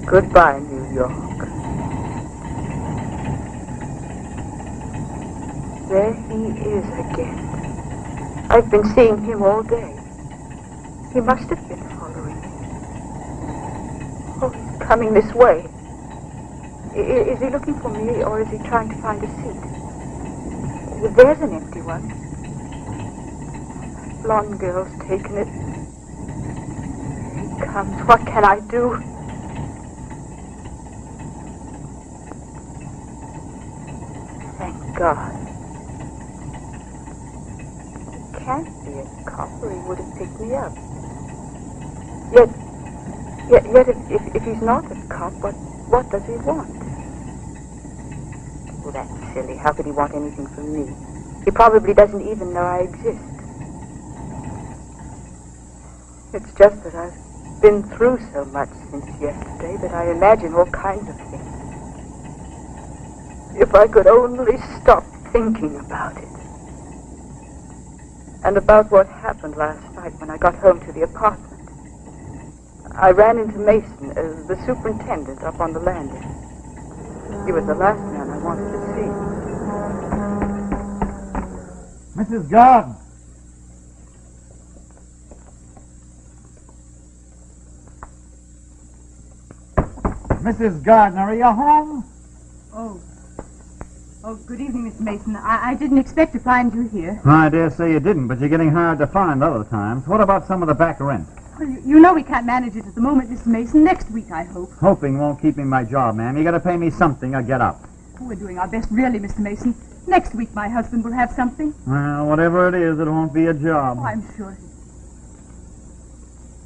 Goodbye, New York. There he is again. I've been seeing him all day. He must have been following me. Oh, he's coming this way. Is he looking for me, or is he trying to find a seat? There's an empty one. Blonde girl's taken it. Here he comes. What can I do? God. It can't be a cop, or he would have picked me up. Yet if he's not a cop, what does he want? Well, that's silly. How could he want anything from me? He probably doesn't even know I exist. It's just that I've been through so much since yesterday that I imagine all kinds of things. If I could only stop thinking about it. And about what happened last night when I got home to the apartment. I ran into Mason, the superintendent, up on the landing. He was the last man I wanted to see. Mrs. Gardner. Mrs. Gardner, are you home? Oh, good evening, Mr. Mason. I didn't expect to find you here. I dare say you didn't, but you're getting hard to find other times. What about some of the back rent? Well, you know we can't manage it at the moment, Mr. Mason. Next week, I hope. Hoping won't keep me my job, ma'am. You gotta pay me something or get up. We're doing our best, really, Mr. Mason. Next week, my husband will have something. Well, whatever it is, it won't be a job. Oh, I'm sure.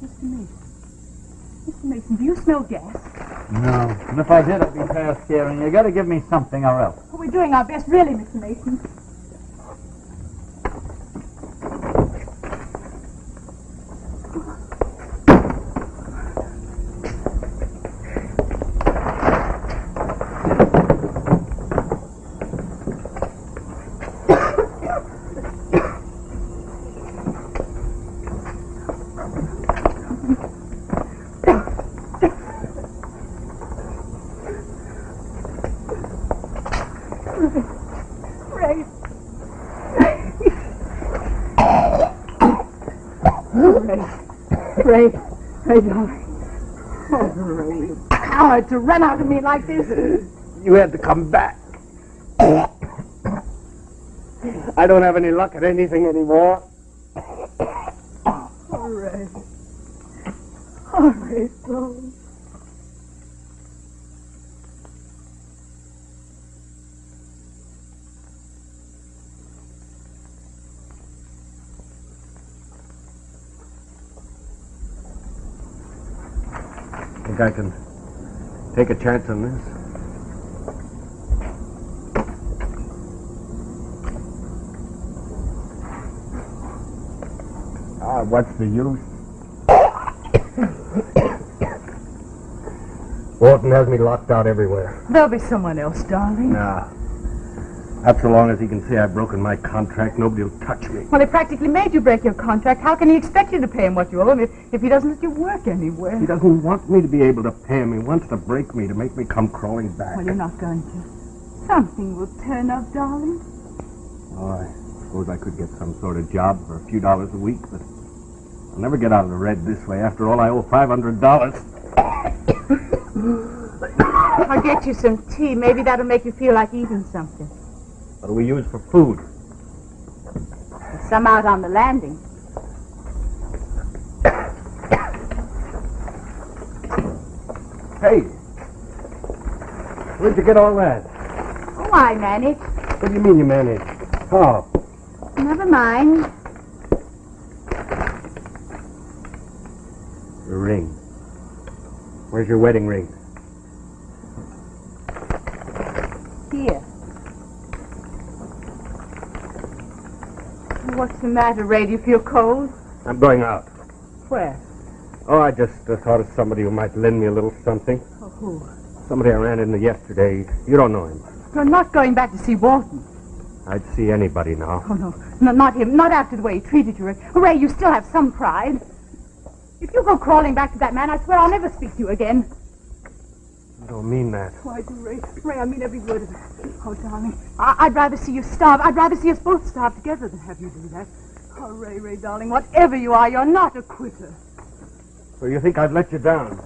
Mr. Mason, do you smell gas? No. And if I did, I'd be past caring. You gotta give me something or else. Oh, we're doing our best, really, Mr. Mason. Ray, darling. Oh, Ray. Coward to run out of me like this. You had to come back. I don't have any luck at anything anymore. Oh, Ray. Oh, Ray, darling. Think I can take a chance on this? What's the use? Walton has me locked out everywhere. There'll be someone else, darling. Nah. Not so long as he can say I've broken my contract, nobody will touch me. Well, he practically made you break your contract. How can he expect you to pay him what you owe him if he doesn't let you work anywhere? He doesn't want me to be able to pay him. He wants to break me, to make me come crawling back. Well, you're not going to. Something will turn up, darling. Oh, I suppose I could get some sort of job for a few dollars a week, but I'll never get out of the red this way. After all, I owe $500. I'll get you some tea. Maybe that'll make you feel like eating something. What do we use for food? There's some out on the landing. Hey, where'd you get all that? Oh, I manage. What do you mean you managed? How? Never mind. Your ring. Where's your wedding ring? Here. What's the matter, Ray? Do you feel cold? I'm going out. Where? Oh, I just thought of somebody who might lend me a little something. Oh, who? Somebody I ran into yesterday. You don't know him. You're not going back to see Walton. I'd see anybody now. Oh, no, not him. Not after the way he treated you, Ray. Ray, you still have some pride. If you go crawling back to that man, I swear I'll never speak to you again. You don't mean that. Oh, I do, Ray. Ray, I mean every word of it. Oh, darling, I'd rather see you starve. I'd rather see us both starve together than have you do that. Oh, Ray, darling, whatever you are, you're not a quitter. So you think I'd let you down?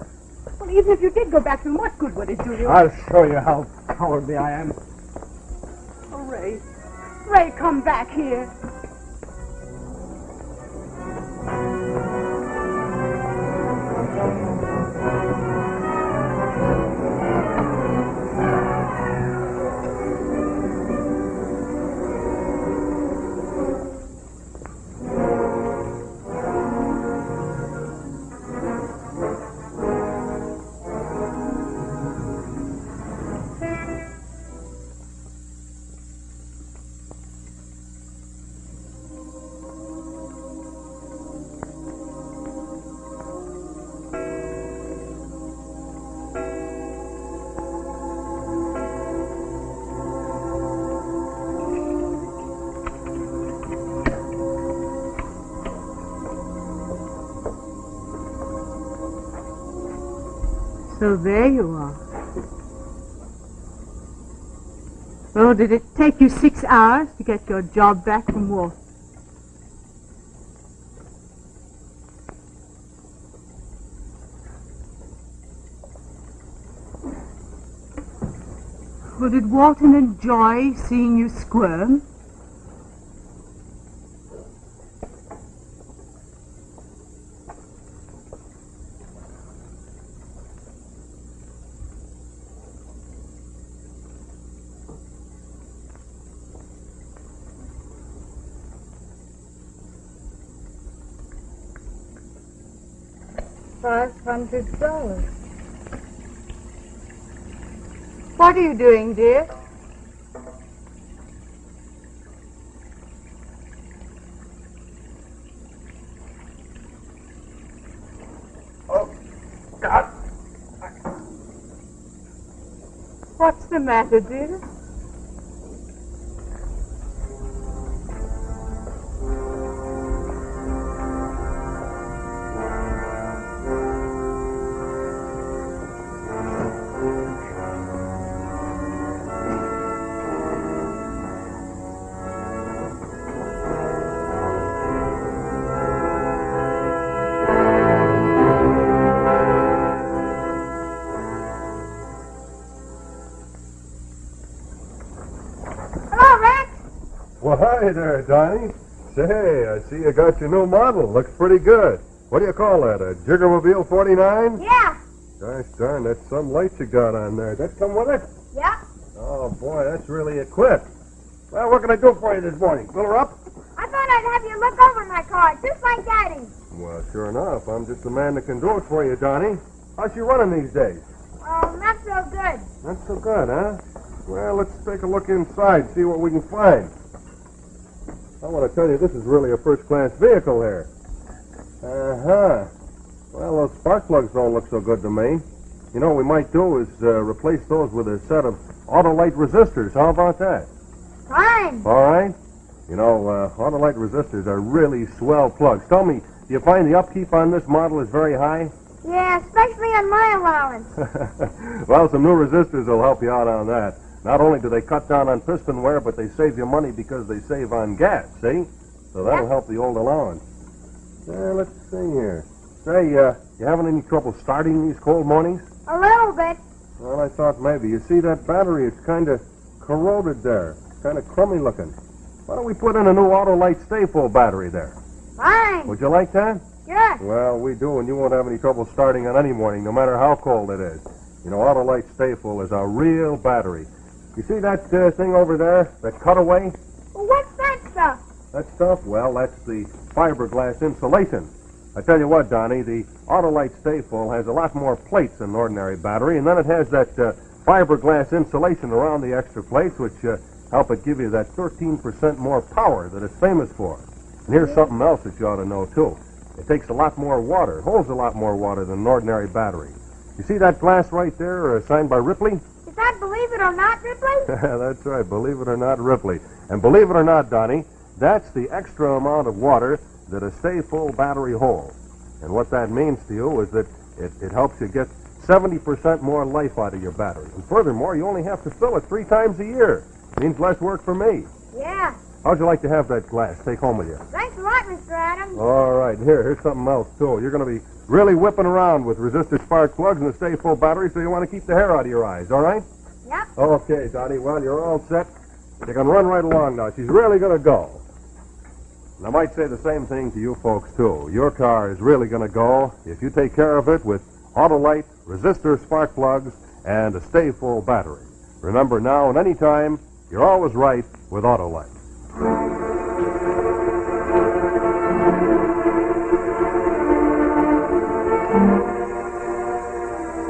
Well, even if you did go back to him, what good would it do you? I'll show you how cowardly I am. Oh, Ray. Ray, come back here. So there you are. Oh, did it take you 6 hours to get your job back from Walton? Well, did Walton enjoy seeing you squirm? $500. What are you doing, dear? Oh, God. What's the matter, dear? Well, hi there, Donnie. Say, I see you got your new model. Looks pretty good. What do you call that, a Jiggermobile 49? Yeah. Gosh darn, that's some light you got on there. That come with it? Yeah. Oh, boy, that's really equipped. Well, what can I do for you this morning? Fill her up? I thought I'd have you look over my car, just like Daddy. Well, sure enough. I'm just the man that can do it for you, Donnie. How's she running these days? Oh, not so good. Not so good, huh? Well, let's take a look inside, see what we can find. I want to tell you, this is really a first-class vehicle here. Uh-huh. Well, those spark plugs don't look so good to me. You know, what we might do is replace those with a set of Autolite resistors. How about that? Fine. All right. You know, Autolite resistors are really swell plugs. Tell me, do you find the upkeep on this model is very high? Yeah, especially on my allowance. Well, some new resistors will help you out on that. Not only do they cut down on piston wear, but they save you money because they save on gas, see? So that'll help the old allowance. Let's see here. Say, you having any trouble starting these cold mornings? A little bit. Well, I thought maybe. You see that battery? It's kind of corroded there. Kind of crummy looking. Why don't we put in a new Autolite Stay-Full battery there? Fine. Would you like that? Sure. Well, we do, and you won't have any trouble starting on any morning, no matter how cold it is. You know, Autolite Stay-Full is a real battery. You see that thing over there? That cutaway? Well, what's that stuff? That stuff? Well, that's the fiberglass insulation. I tell you what, Donnie, the Autolite Stay-Full has a lot more plates than an ordinary battery, and then it has that fiberglass insulation around the extra plates, which help it give you that 13% more power that it's famous for. And here's something else that you ought to know, too. It takes a lot more water, holds a lot more water than an ordinary battery. You see that glass right there signed by Ripley? Is that Believe It or Not, Ripley? That's right, Believe It or Not, Ripley. And believe it or not, Donnie, that's the extra amount of water that a Stay-Full battery holds. And what that means to you is that it helps you get 70% more life out of your battery. And furthermore, you only have to fill it 3 times a year. Means less work for me. Yeah. How'd you like to have that glass? Take home with you. Thanks a lot, Mr. Adams. All right, here's something else, too. You're going to be really whipping around with resistor spark plugs and a Stay-Full battery, so you want to keep the hair out of your eyes, all right? Yep. Okay, Donnie, well, you're all set. You can run right along now. She's really going to go. And I might say the same thing to you folks, too. Your car is really going to go if you take care of it with Autolite, resistor spark plugs, and a Stay-Full battery. Remember now and any time, you're always right with Autolite.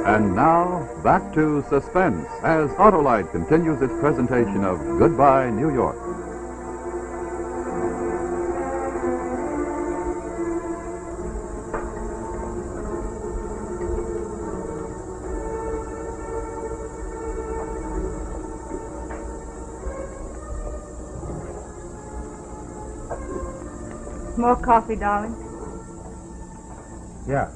And now, back to Suspense, as Autolite continues its presentation of Goodbye, New York. More coffee, darling? Yeah.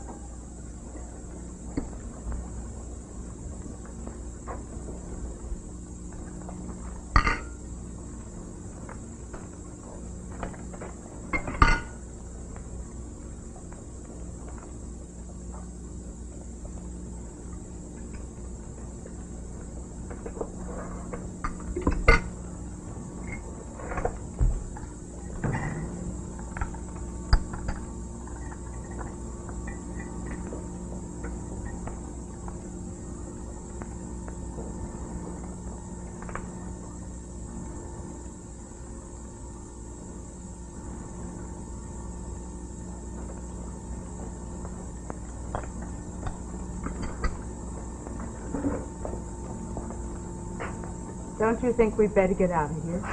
Don't you think we'd better get out of here?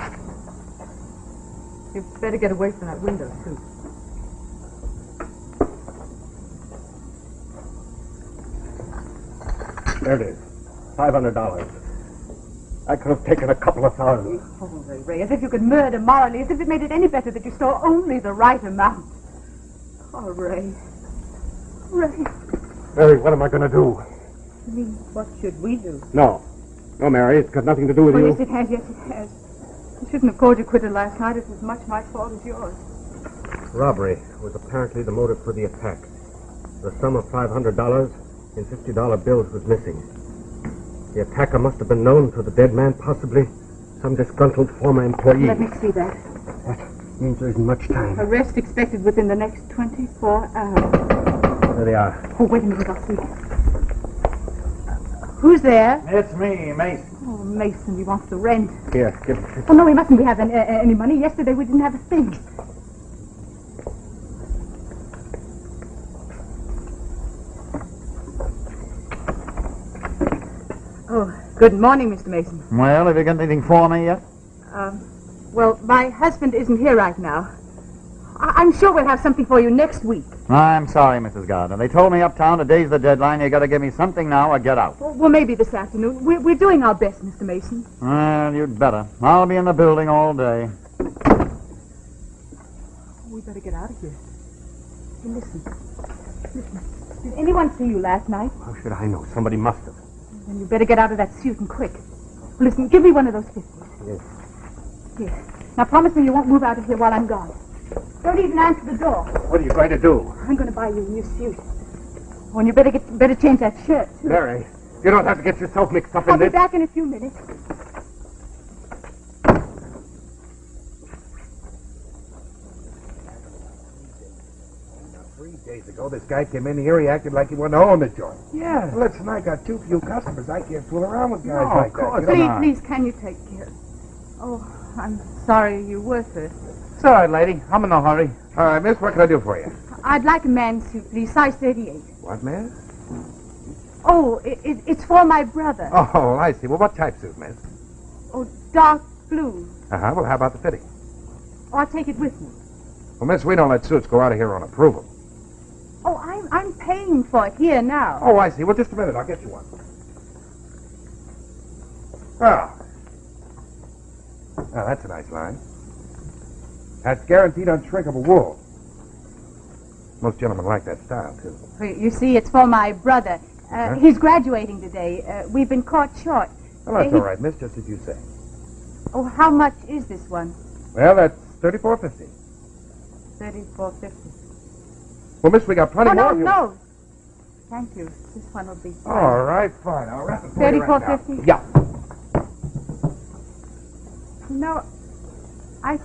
You'd better get away from that window, too. There it is. $500. I could have taken a couple of thousand. Oh, Ray, as if you could murder morally, as if it made it any better that you stole only the right amount. Oh, Ray. Ray. Mary, what am I going to do? I mean, what should we do? No, Mary, it's got nothing to do with you. Yes, it has, yes, it has. You shouldn't have called you quitted last night. It was as much my fault as yours. Robbery was apparently the motive for the attack. The sum of $500 in $50 bills was missing. The attacker must have been known to the dead man, possibly some disgruntled former employee. Let me see that. That means there isn't much time. Arrest expected within the next 24 hours. There they are. Oh, wait a minute, I'll see. Who's there? It's me, Mason. Oh, Mason, he wants the rent. Here, give it. Oh, no, we mustn't have any money. Yesterday we didn't have a thing. Oh, good morning, Mr. Mason. Well, have you got anything for me yet? Well, my husband isn't here right now. I'm sure we'll have something for you next week. I'm sorry, Mrs. Gardner. They told me uptown today's the deadline. You got to give me something now or get out. Well, maybe this afternoon. We're doing our best, Mr. Mason. Well, you'd better. I'll be in the building all day. We better get out of here. Hey, listen. Did anyone see you last night? How should I know? Somebody must have. Then you better get out of that suit and quick. Listen, give me one of those 50s. Yes. Here. Now promise me you won't move out of here while I'm gone. Don't even answer the door. What are you going to do? I'm going to buy you a new suit. Oh, and you better change that shirt, too. Mary, you don't have to get yourself mixed up I'll in be this. back in a few minutes. 3 days ago, this guy came in here. He acted like he wanted to own the joint. Yeah. Well, listen, I got too few customers. I can't fool around with guys No, like of course that. You know? not. Please, can you take care? Oh, I'm sorry you were first. It's all right, lady. I'm in no hurry. All right, miss, what can I do for you? I'd like a man's suit, please, size 38. What, man? Oh, it's for my brother. Oh, I see. Well, what type suit, miss? Oh, dark blue. Uh-huh. Well, how about the fitting? Oh, I'll take it with me. Well, miss, we don't let suits go out of here on approval. Oh, I'm paying for it here now. Oh, I see. Well, just a minute. I'll get you one. Oh. Oh, that's a nice line. That's guaranteed unshrinkable wool. Most gentlemen like that style, too. You see, it's for my brother. He's graduating today. We've been caught short. Well, that's all right, miss, just as you say. Oh, how much is this one? Well, that's $34.50. $34.50. Well, miss, we got plenty more. No. Thank you. This one will be fine. All right, fine. I'll wrap it for you right now. $34.50? Yeah. No, I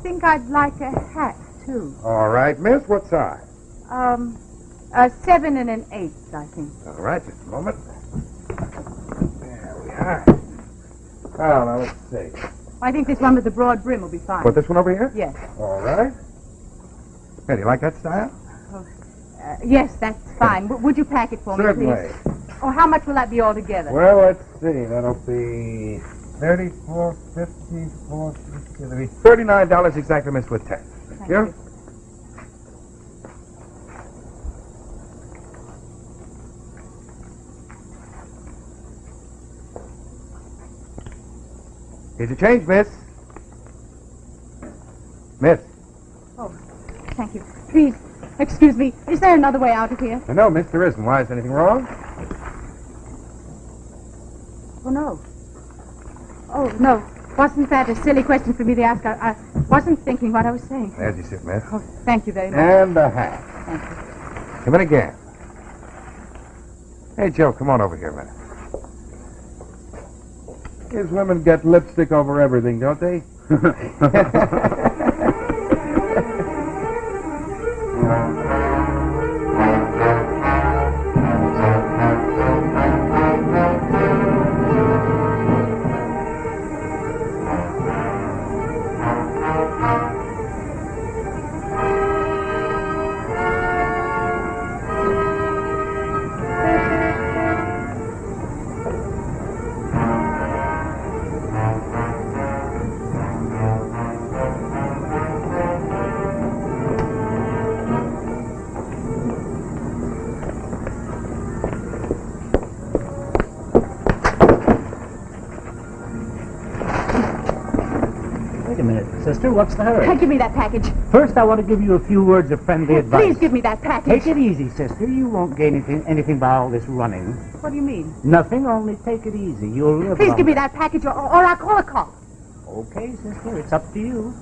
think I'd like a hat, too. All right, miss, what size? A 7 and an 8, I think. All right, just a moment. There we are. Well, now, let's see. I think this one with the broad brim will be fine. What, this one over here? Yes. All right. Hey, do you like that style? Yes, that's fine. Would you pack it for me, Certainly. please? Oh, how much will that be altogether? Well, let's see. That'll be $34.50, $4.50. That'll be $39 exactly, miss, with tax. Thank you. Here's your change, miss. Miss. Oh, thank you. Please, excuse me. Is there another way out of here? No, miss, there isn't. Why, is anything wrong? Oh, no. Oh, no. Wasn't that a silly question for me to ask? I wasn't thinking what I was saying. There's your suit, miss. Oh, thank you very much. And the hat. Thank you. Come in again. Hey, Joe, come on over here a minute. These women get lipstick over everything, don't they? Wait a minute, sister. What's the hurry? Give me that package. First, I want to give you a few words of friendly advice. Please give me that package. Take it easy, sister. You won't gain anything by all this running. What do you mean? Nothing, only take it easy. You'll live Please give me longer. that package or I'll call a cop. Okay, sister. It's up to you.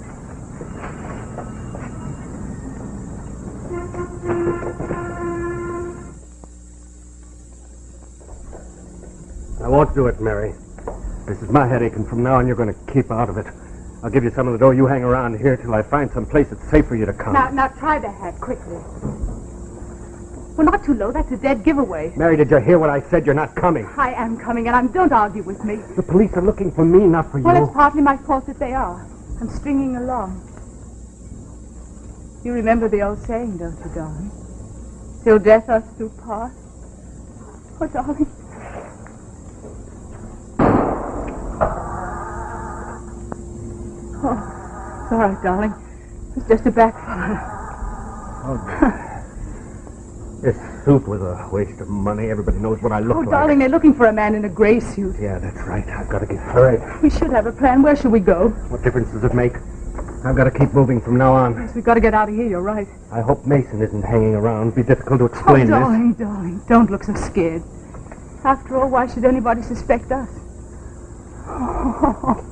I won't do it, Mary. This is my headache, and from now on you're going to keep out of it. I'll give you some of the dough. You hang around here till I find some place that's safe for you to come. Now try the hat quickly. Well, not too low. That's a dead giveaway. Mary, did you hear what I said? You're not coming. I am coming, and don't argue with me. The police are looking for me, not for you. Well, it's partly my fault that they are. I'm stringing along. You remember the old saying, don't you, darling? Till death us do part. Oh, darling. Oh, it's all right, darling. It's just a backfire. This suit was a waste of money. Everybody knows what I look like. Oh, darling, they're looking for a man in a gray suit. Yeah, that's right. I've got to get hurried. We should have a plan. Where should we go? What difference does it make? I've got to keep moving from now on. Yes, we've got to get out of here. You're right. I hope Mason isn't hanging around. It'd be difficult to Oh, explain this. darling, don't look so scared. After all, why should anybody suspect us? Oh,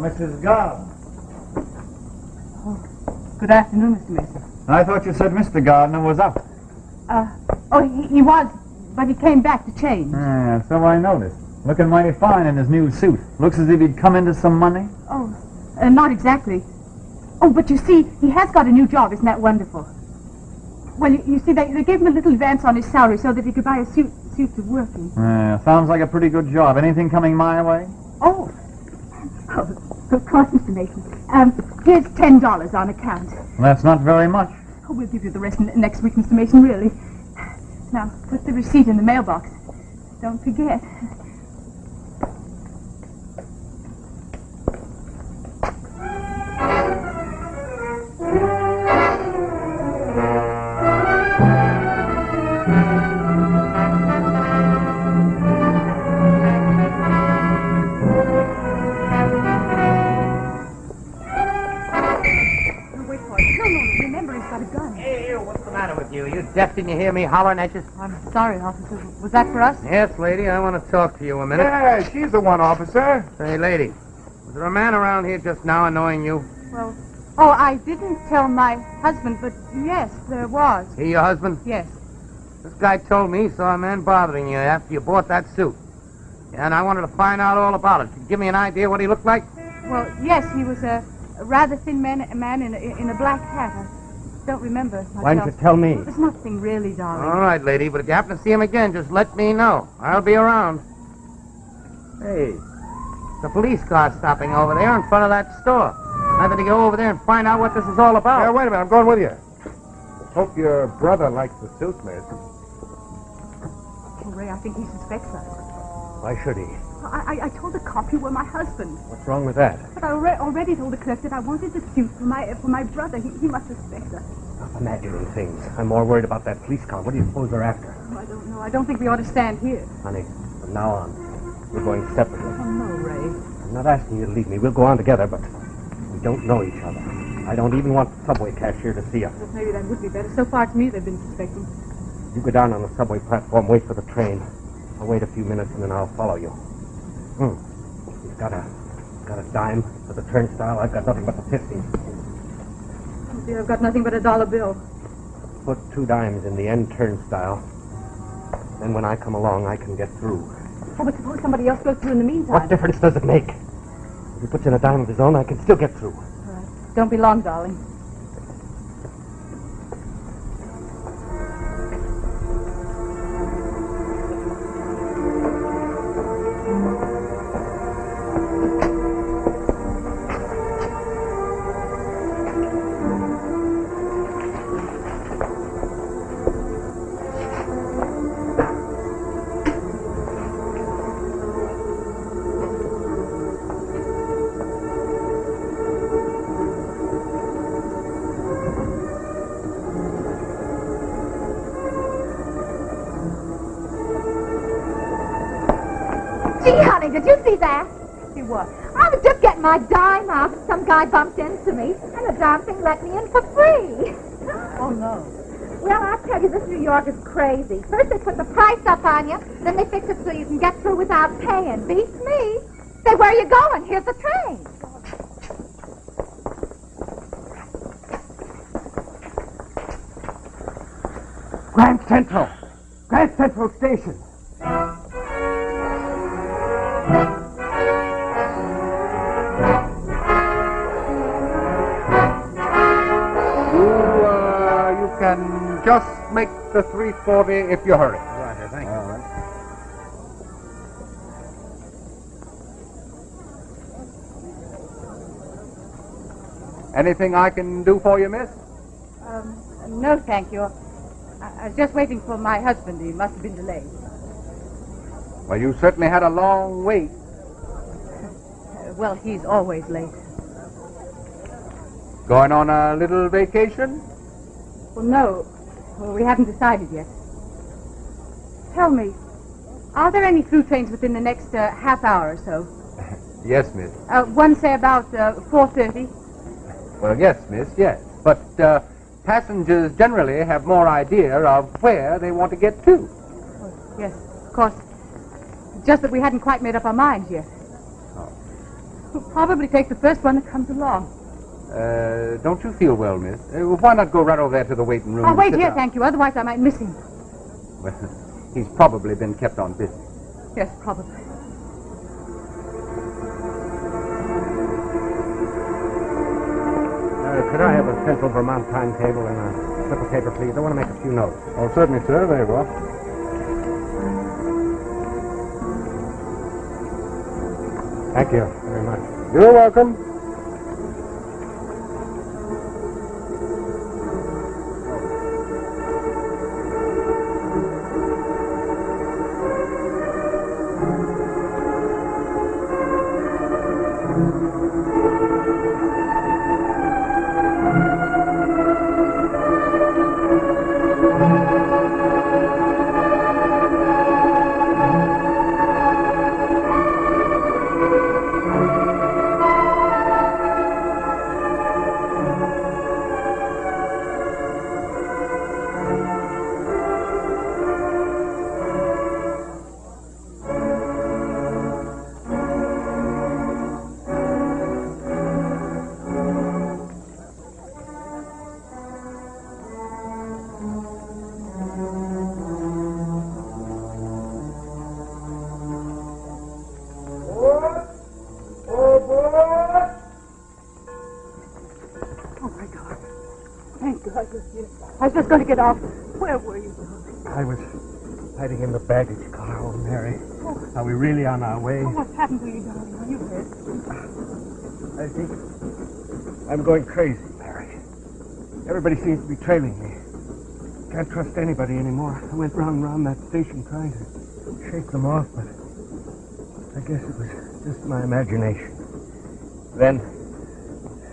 Mrs. Gardner. Good afternoon, Mr. Mason. I thought you said Mr. Gardner was out. He was, but he came back to change. Yeah, so I noticed. Looking mighty fine in his new suit. Looks as if he'd come into some money. Oh, not exactly. Oh, but you see, he has got a new job. Isn't that wonderful? Well, you see, they gave him a little advance on his salary so that he could buy a suit to work in. Yeah, sounds like a pretty good job. Anything coming my way? Oh, of course, Mr. Mason. Here's $10 on account. That's not very much. Oh, we'll give you the rest next week, Mr. Mason, really. Now, put the receipt in the mailbox. Don't forget. Deaf, didn't you hear me hollering at you? I'm sorry, officer. Was that for us? Yes, lady, I want to talk to you a minute. Yeah, she's the one, officer. Hey, lady, was there a man around here just now annoying you? Well, I didn't tell my husband, but yes, there was. He your husband? Yes. This guy told me he saw a man bothering you after you bought that suit. And I wanted to find out all about it. Could you give me an idea what he looked like? Well, yes, he was a rather thin man in a black hat. I don't remember myself. Why didn't you tell me? There's nothing really, darling. All right, lady, but if you happen to see him again, just let me know. I'll be around. Hey, the police car's stopping over there in front of that store. I better go over there and find out what this is all about. Yeah, wait a minute. I'm going with you. Hope your brother likes the suit, Mason. Oh, Ray, I think he suspects us. Why should he? I told the cop you were my husband. What's wrong with that? But I already told the clerk that I wanted the suit for my brother. He must suspect us. Stop imagining things. I'm more worried about that police car. What do you suppose they're after? Oh, I don't know. I don't think we ought to stand here. Honey, from now on, we're going separately. Oh, no, Ray. I'm not asking you to leave me. We'll go on together, but we don't know each other. I don't even want the subway cashier to see us. Well, maybe that would be better. So far, to me, they've been suspecting. You go down on the subway platform, wait for the train. I'll wait a few minutes, and then I'll follow you. You've got a dime for the turnstile. I've got nothing but the 50. Oh, dear, I've got nothing but a $1 bill. Put 2 dimes in the end turnstile. Then when I come along, I can get through. Oh, but suppose somebody else goes through in the meantime. What difference does it make? If he puts in a dime of his own, I can still get through. All right. Don't be long, darling. Gee, honey, did you see that? See what? I was just getting my dime out and some guy bumped into me, and the darn thing let me in for free. Oh, no. Well, I tell you, this New York is crazy. First they put the price up on you, then they fix it so you can get through without paying. Beats me. Say, where are you going? Here's the train. Grand Central Station. You can just make the 340 if you hurry. Roger, thank you. Anything I can do for you, miss? No, thank you. I was just waiting for my husband. He must have been delayed. Well, you certainly had a long wait. Well, he's always late. Going on a little vacation? Well, no. Well, we haven't decided yet. Tell me, are there any through trains within the next half hour or so? Yes, miss. One say about 4:30. Well, yes, miss, yes. But passengers generally have more idea of where they want to get to. Oh, yes, of course. It's just that we hadn't quite made up our minds yet. Oh. We'll probably take the first one that comes along. Don't you feel well, miss? Why not go right over there to the waiting room? I'll wait here, down? thank you. Otherwise, I might miss him. Well, he's probably been kept on business. Yes, probably. Could I have a Central Vermont timetable and a slip of paper, please? I want to make a few notes. Oh, certainly, sir. There you go. Thank you very much. You're welcome. I was just going to get off. Where were you? I was hiding in the baggage car, oh, Mary. Are we really on our way? Oh, what's happened to you, darling? Are you hurt? I think I'm going crazy, Mary. Everybody seems to be trailing me. Can't trust anybody anymore. I went round and round that station trying to shake them off, but I guess it was just my imagination. Then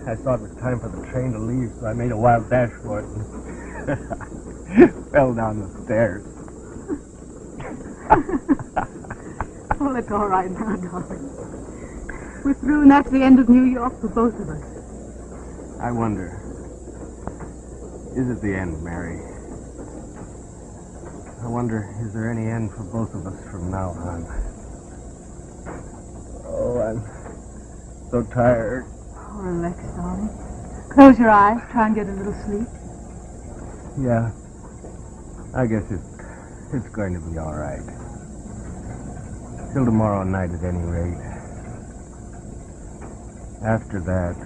I thought it was time for the train to leave, so I made a wild dash for it and fell down the stairs. Well, it's all right now, darling. We're through, and that's the end of New York for both of us. I wonder, is it the end, Mary? I wonder, is there any end for both of us from now on? Oh, I'm so tired. Oh, relax, darling. Close your eyes. Try and get a little sleep. Yeah, I guess it's going to be all right. Till tomorrow night at any rate. After that...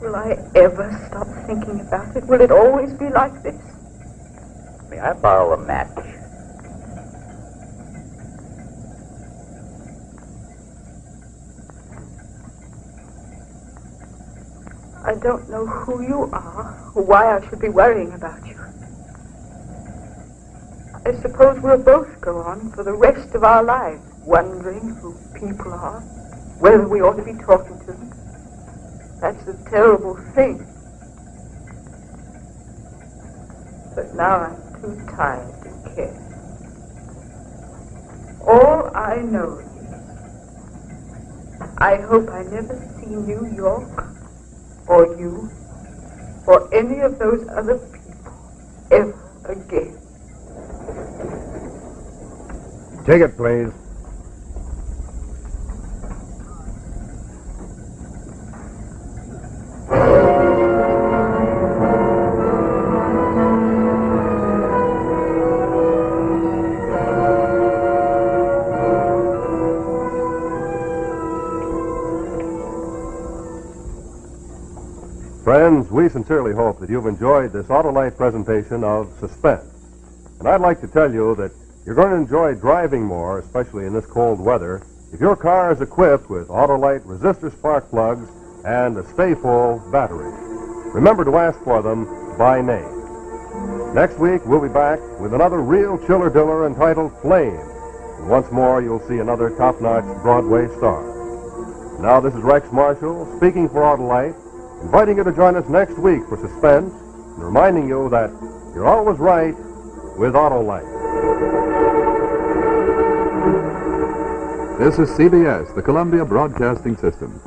Will I ever stop thinking about it? Will it always be like this? May I borrow a match? I don't know who you are or why I should be worrying about you. I suppose we'll both go on for the rest of our lives wondering who people are, whether we ought to be talking to them. That's a terrible thing. But now I'm too tired to care. All I know is I hope I never see New York or you or any of those other people ever again. Ticket, please. Friends, we sincerely hope that you've enjoyed this Autolite presentation of Suspense. And I'd like to tell you that you're going to enjoy driving more, especially in this cold weather, if your car is equipped with Autolite resistor spark plugs and a Stay Full battery. Remember to ask for them by name. Next week, we'll be back with another real chiller diller entitled Flame. And once more, you'll see another top-notch Broadway star. Now, this is Rex Marshall speaking for Autolite, inviting you to join us next week for Suspense, and reminding you that You're always right with Autolite. This is CBS, the Columbia Broadcasting System.